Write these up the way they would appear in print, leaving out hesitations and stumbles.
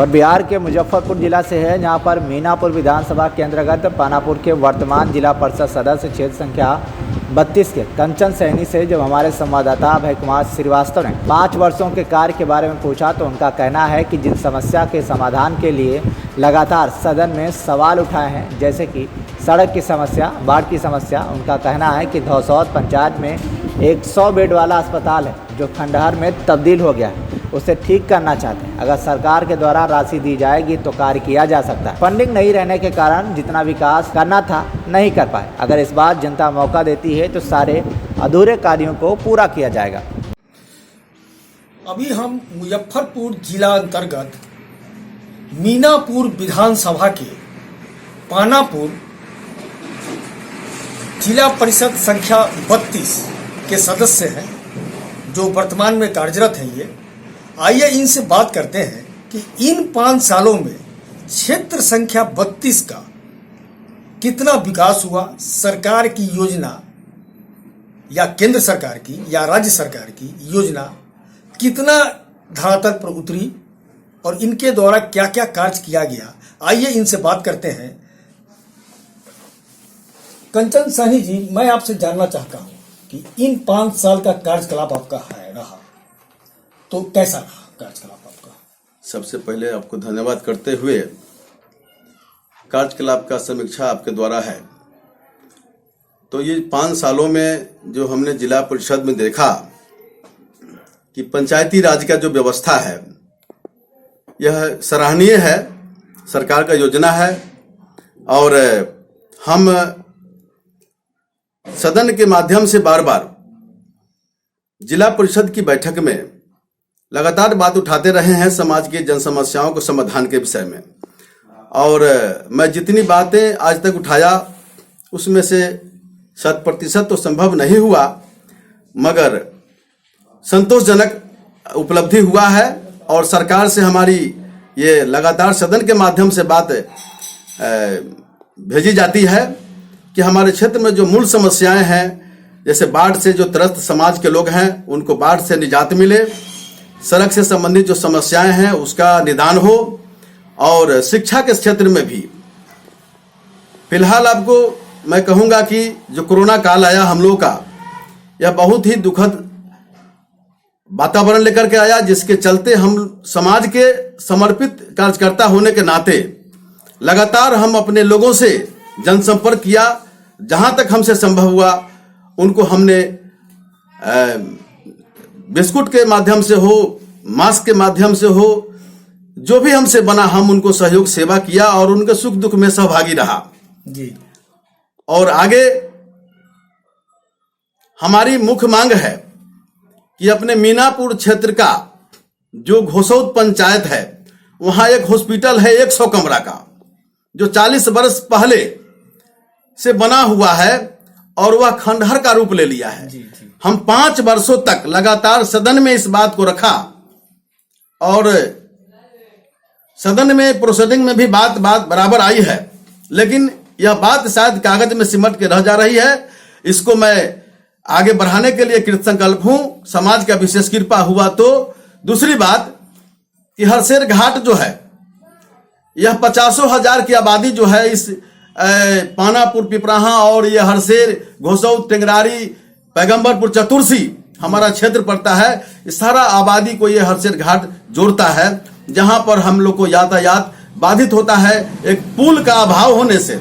और बिहार के मुजफ्फरपुर जिला से है, जहां पर मीनापुर विधानसभा के अंतर्गत पानापुर के वर्तमान जिला परिषद सदस्य क्षेत्र संख्या 32 के कंचन सैनी से जब हमारे संवाददाता अभय कुमार श्रीवास्तव ने 5 वर्षों के कार्य के बारे में पूछा, तो उनका कहना है कि जिन समस्या के समाधान के लिए लगातार सदन में सवाल उठाए हैं, जैसे कि सड़क की समस्या, बाढ़ की समस्या, उनका कहना है कि धौसौद पंचायत में 100 बेड वाला अस्पताल है जो खंडहर में तब्दील हो गया है, उसे ठीक करना चाहते हैं। अगर सरकार के द्वारा राशि दी जाएगी तो कार्य किया जा सकता है। फंडिंग नहीं रहने के कारण जितना विकास करना था नहीं कर पाए। अगर इस बार जनता मौका देती है तो सारे अधूरे कार्यों को पूरा किया जाएगा। अभी हम मुजफ्फरपुर जिला अंतर्गत मीनापुर विधानसभा के पानापुर जिला परिषद संख्या 32 के सदस्य हैं, जो वर्तमान में कार्यरत हैं। ये आइए इनसे बात करते हैं कि इन 5 सालों में क्षेत्र संख्या 32 का कितना विकास हुआ, सरकार की योजना या केंद्र सरकार की या राज्य सरकार की योजना कितना धरातल पर उतरी और इनके द्वारा क्या क्या कार्य किया गया। आइए इनसे बात करते हैं। कंचन सैनी जी, मैं आपसे जानना चाहता हूं कि इन 5 साल का कार्यकलाप आपका है रहा, तो कैसा रहा कार्यकलाप आपका? सबसे पहले आपको धन्यवाद करते हुए, कार्यकलाप का समीक्षा आपके द्वारा है। तो ये 5 सालों में जो हमने जिला परिषद में देखा कि पंचायती राज का जो व्यवस्था है यह सराहनीय है, सरकार का योजना है। और हम सदन के माध्यम से बार बार जिला परिषद की बैठक में लगातार बात उठाते रहे हैं समाज के जन समस्याओं को समाधान के विषय में। और मैं जितनी बातें आज तक उठाया उसमें से 100% तो संभव नहीं हुआ, मगर संतोषजनक उपलब्धि हुआ है। और सरकार से हमारी ये लगातार सदन के माध्यम से बात भेजी जाती है कि हमारे क्षेत्र में जो मूल समस्याएं हैं, जैसे बाढ़ से जो त्रस्त समाज के लोग हैं उनको बाढ़ से निजात मिले, सड़क से संबंधित जो समस्याएं हैं उसका निदान हो, और शिक्षा के क्षेत्र में भी। फिलहाल आपको मैं कहूंगा कि जो कोरोना काल आया हम लोग का, यह बहुत ही दुखद वातावरण लेकर के आया, जिसके चलते हम समाज के समर्पित कार्यकर्ता होने के नाते लगातार हम अपने लोगों से जनसंपर्क किया। जहां तक हमसे संभव हुआ उनको हमने बिस्कुट के माध्यम से हो, मास्क के माध्यम से हो, जो भी हमसे बना हम उनको सहयोग सेवा किया और उनके सुख दुख में सहभागी रहा जी। और आगे हमारी मुख्य मांग है कि अपने मीनापुर क्षेत्र का जो घोसौद पंचायत है वहां एक हॉस्पिटल है 100 कमरा का, जो 40 वर्ष पहले से बना हुआ है और वह खंडहर का रूप ले लिया है। जी। हम 5 वर्षों तक लगातार सदन में इस बात को रखा और सदन में प्रोसीडिंग में भी बात बराबर आई है, लेकिन यह बात शायद कागज में सिमट के रह जा रही है। इसको मैं आगे बढ़ाने के लिए कृतसंकल्प हूं, समाज का विशेष कृपा हुआ तो। दूसरी बात कि हरसेर घाट जो है, यह 50,000 की आबादी जो है इस पानापुर, पिपराहा और ये हरसेर, घोसौद, टेंगरारी, पैगंबरपुर, चतुर्सी हमारा क्षेत्र पड़ता है। इस सारा आबादी को ये हरसेर घाट जोड़ता है, जहां पर हम लोग को यातायात बाधित होता है। एक पुल का अभाव होने से,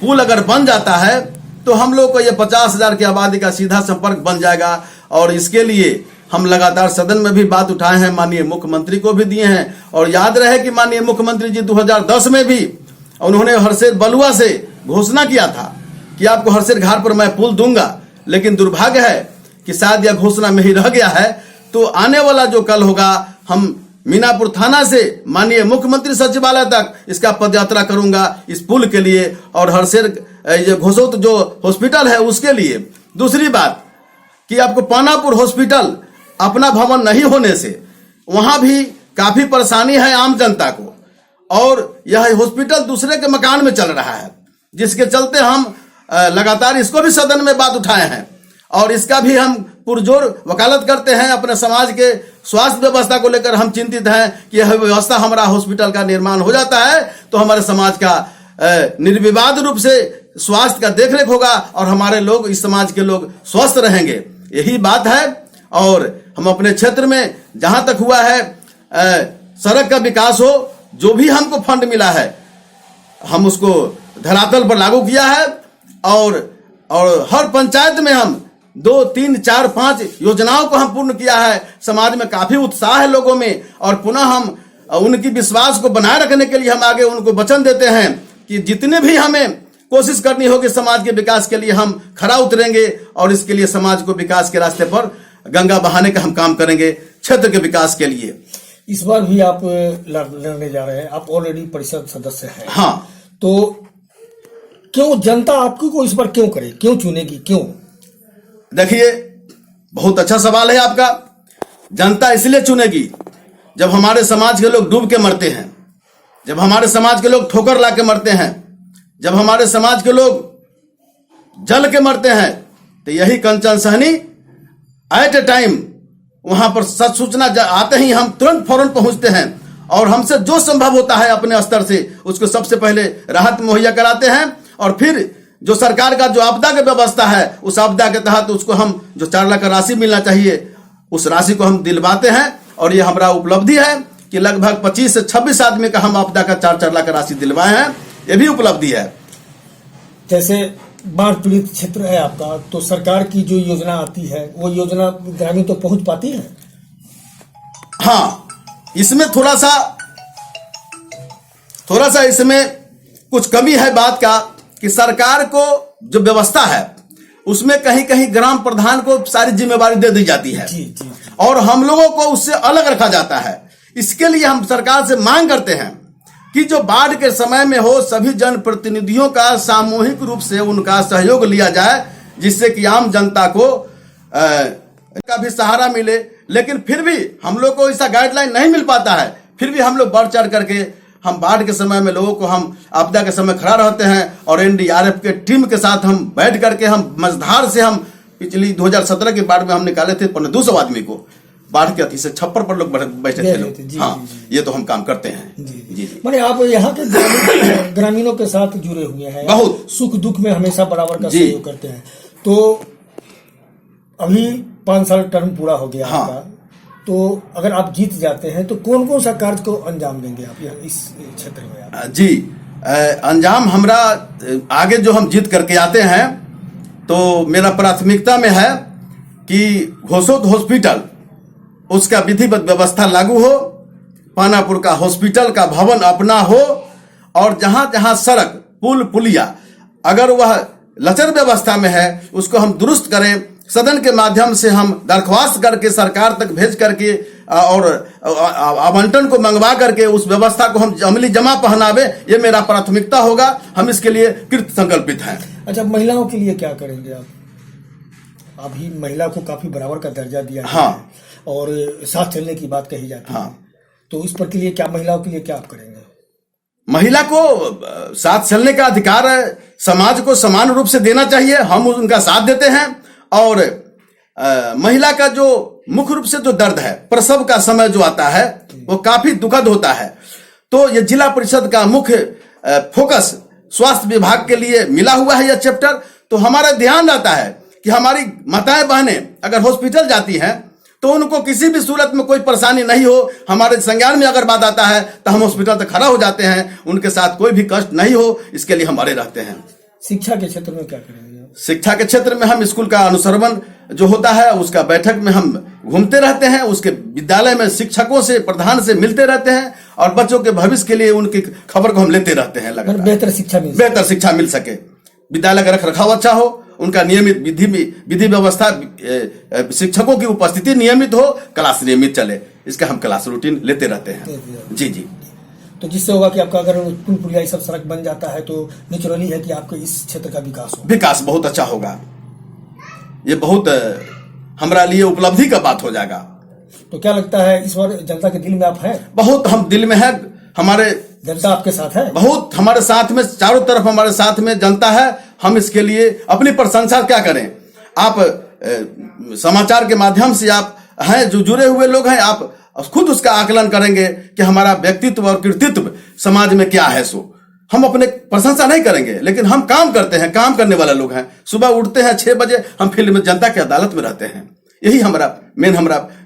पुल अगर बन जाता है तो हम लोग को ये 50,000 की आबादी का सीधा संपर्क बन जाएगा। और इसके लिए हम लगातार सदन में भी बात उठाए हैं, माननीय मुख्यमंत्री को भी दिए हैं। और याद रहे कि माननीय मुख्यमंत्री जी 2010 में भी उन्होंने हरसेर बलुआ से घोषणा किया था कि आपको हरसेर घाट पर मैं पुल दूंगा, लेकिन दुर्भाग्य है कि शायद यह घोषणा में ही रह गया है। तो आने वाला जो कल होगा, हम मीनापुर थाना से माननीय मुख्यमंत्री सचिवालय तक इसका पदयात्रा करूंगा इस पुल के लिए और हरसेर घोसौद जो हॉस्पिटल है उसके लिए। दूसरी बात कि आपको पानापुर हॉस्पिटल अपना भवन नहीं होने से वहां भी काफी परेशानी है आम जनता को, और यह हॉस्पिटल दूसरे के मकान में चल रहा है, जिसके चलते हम लगातार इसको भी सदन में बात उठाए हैं और इसका भी हम पुरजोर वकालत करते हैं अपने समाज के स्वास्थ्य व्यवस्था को लेकर हम चिंतित हैं कि यह व्यवस्था हमारा हॉस्पिटल का निर्माण हो जाता है तो हमारे समाज का निर्विवाद रूप से स्वास्थ्य का देखरेख होगा और हमारे लोग, इस समाज के लोग स्वस्थ रहेंगे। यही बात है। और हम अपने क्षेत्र में जहां तक हुआ है सड़क का विकास हो, जो भी हमको फंड मिला है हम उसको धरातल पर लागू किया है और हर पंचायत में हम 2, 3, 4, 5 योजनाओं को हम पूर्ण किया है। समाज में काफी उत्साह है लोगों में और पुनः हम उनकी विश्वास को बनाए रखने के लिए हम आगे उनको वचन देते हैं कि जितने भी हमें कोशिश करनी होगी समाज के विकास के लिए हम खरा उतरेंगे और इसके लिए समाज को विकास के रास्ते पर गंगा बहाने का हम काम करेंगे क्षेत्र के विकास के लिए। इस बार भी आप लड़ने जा रहे हैं, आप ऑलरेडी परिषद सदस्य हैं। हाँ, तो क्यों जनता आपको को इस बार क्यों करे, क्यों चुनेगी, क्यों? देखिए, बहुत अच्छा सवाल है आपका। जनता इसलिए चुनेगी जब हमारे समाज के लोग डूब के मरते हैं, जब हमारे समाज के लोग ठोकर ला के मरते हैं, जब हमारे समाज के लोग जल के मरते हैं, तो यही कंचन सहनी एट ए टाइम वहां पर सच सूचना आते ही हम तुरंत फौरन पहुंचते हैं और हमसे जो संभव होता है अपने स्तर से उसको सबसे पहले राहत मुहैया कराते हैं और फिर जो सरकार का जो आपदा की व्यवस्था है उस आपदा के तहत उसको हम जो 4 लाख का राशि मिलना चाहिए उस राशि को हम दिलवाते हैं। और ये हमारा उपलब्धि है कि लगभग 25 से 26 आदमी का हम आपदा का 4-4 लाख का राशि दिलवाए हैं। ये भी उपलब्धि है। जैसे बाढ़ पीड़ित क्षेत्र है आपका, तो सरकार की जो योजना आती है वो योजना ग्रामीण तो पहुंच पाती है? हाँ, इसमें थोड़ा सा इसमें कुछ कमी है बात का कि सरकार को जो व्यवस्था है उसमें कहीं कहीं ग्राम प्रधान को सारी जिम्मेवारी दे दी जाती है जी। और हम लोगों को उससे अलग रखा जाता है। इसके लिए हम सरकार से मांग करते हैं कि जो बाढ़ के समय में हो सभी जनप्रतिनिधियों का सामूहिक रूप से उनका सहयोग लिया जाए जिससे कि आम जनता को का भी सहारा मिले। लेकिन फिर भी हम लोग को ऐसा गाइडलाइन नहीं मिल पाता है, फिर भी हम लोग बढ़ चढ़ करके हम बाढ़ के समय में लोगों को हम आपदा के समय खड़ा रहते हैं और एनडीआरएफ के टीम के साथ हम बैठ करके हम मझधार से हम पिछली 2017 के बाढ़ में हम निकाले थे 200 आदमी को बाढ़ के अति से छप्पर पर लोग बैठे थे लोग। हाँ, ये तो हम काम करते हैं। जी। माने आप यहाँ के ग्रामीणों के साथ जुड़े हुए हैं, बहुत सुख दुख में हमेशा बराबर का सहयोग करते हैं। तो अभी 5 साल टर्म पूरा हो गया आपका, तो अगर आप जीत जाते हैं तो कौन कौन सा कार्य को अंजाम देंगे आप इस क्षेत्र में आप? जी, अंजाम हमरा आगे जो हम जीत करके आते हैं तो मेरा प्राथमिकता में है कि घोषोद हॉस्पिटल उसका विधिवत व्यवस्था लागू हो, पानापुर का हॉस्पिटल का भवन अपना हो और जहां जहां सड़क पुल पुलिया अगर वह लचर व्यवस्था में है उसको हम दुरुस्त करें। सदन के माध्यम से हम दरख्वास्त करके सरकार तक भेज करके और आवंटन को मंगवा करके उस व्यवस्था को हम अमली जमा पहनावे, ये मेरा प्राथमिकता होगा। हम इसके लिए कृत संकल्पित हैं। अच्छा, महिलाओं के लिए क्या करेंगे आप? अभी महिला को काफी बराबर का दर्जा दिया गया है और साथ चलने की बात कही जाती है, तो इस पर के लिए क्या, महिलाओं के लिए क्या आप करेंगे? महिला को साथ चलने का अधिकार समाज को समान रूप से देना चाहिए, हम उनका साथ देते हैं। और महिला का जो मुख्य रूप से जो दर्द है प्रसव का समय जो आता है वो काफी दुखद होता है। तो ये जिला परिषद का मुख्य फोकस स्वास्थ्य विभाग के लिए मिला हुआ है यह चैप्टर। तो हमारा ध्यान रहता है कि हमारी माताएं बहनें अगर हॉस्पिटल जाती हैं तो उनको किसी भी सूरत में कोई परेशानी नहीं हो। हमारे संज्ञान में अगर बात आता है तो हम हॉस्पिटल तक खड़ा हो जाते हैं, उनके साथ कोई भी कष्ट नहीं हो, इसके लिए हम अड़े रहते हैं। शिक्षा के क्षेत्र में क्या करेंगे? शिक्षा के क्षेत्र में हम स्कूल का अनुसरवन जो होता है उसका बैठक में हम घूमते रहते हैं, उसके विद्यालय में शिक्षकों से प्रधान से मिलते रहते हैं और बच्चों के भविष्य के लिए उनकी खबर को हम लेते रहते हैं। बेहतर शिक्षा मिल सके, विद्यालय का रख रखाव अच्छा हो, उनका नियमित विधि व्यवस्था, शिक्षकों की उपस्थिति नियमित हो, क्लास नियमित चले, इसका हम क्लास रूटीन लेते रहते हैं। जी। तो जिससे होगा कि आपका अगर पुल पुलिया सब सड़क बन जाता है तो नेचुरली है कि आपके इस क्षेत्र का विकास बहुत अच्छा होगा। ये बहुत हमारा लिए उपलब्धि का बात हो जाएगा। तो क्या लगता है इस बार जनता के दिल में आप हैं? बहुत हम दिल में है, हमारे जनता आपके साथ है, बहुत हमारे साथ में, चारों तरफ हमारे साथ में जनता है। हम इसके लिए अपनी प्रशंसा क्या करें, आप समाचार के माध्यम से आप हैं, जो जुड़े हुए लोग हैं, आप खुद उसका आकलन करेंगे कि हमारा व्यक्तित्व और कृतित्व समाज में क्या है। सो हम अपने प्रशंसा नहीं करेंगे, लेकिन हम काम करते हैं, काम करने वाले लोग हैं। सुबह उठते हैं 6 बजे, हम फील्ड में जनता की अदालत में रहते हैं। यही हमारा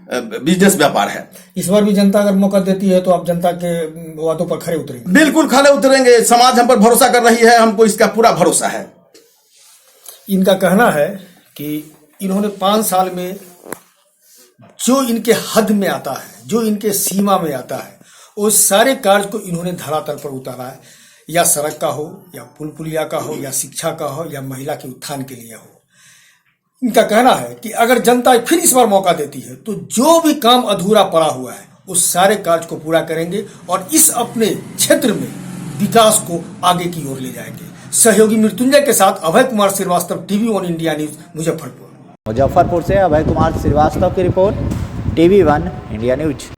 बिजनेस व्यापार है। इस बार भी जनता अगर मौका देती है तो आप जनता के वादों पर खरे उतरेंगे? बिल्कुल खरे उतरेंगे। समाज हम पर भरोसा कर रही है, हमको इसका पूरा भरोसा है। इनका कहना है कि इन्होंने 5 साल में जो इनके हद में आता है, जो इनके सीमा में आता है, उस सारे कार्य को इन्होंने धरातल पर उतारा है। या सड़क का हो, या पुल पुलिया का हो, या शिक्षा का हो, या महिला के उत्थान के लिए हो। इनका कहना है कि अगर जनता फिर इस बार मौका देती है तो जो भी काम अधूरा पड़ा हुआ है उस सारे कार्य को पूरा करेंगे और इस अपने क्षेत्र में विकास को आगे की ओर ले जाएंगे। सहयोगी मृत्युंजय के साथ Abhay Kumar Srivastava, TV 1 India news, Muzaffarpur. Muzaffarpur से अभय कुमार श्रीवास्तव की रिपोर्ट, टीवी 1 इंडिया न्यूज।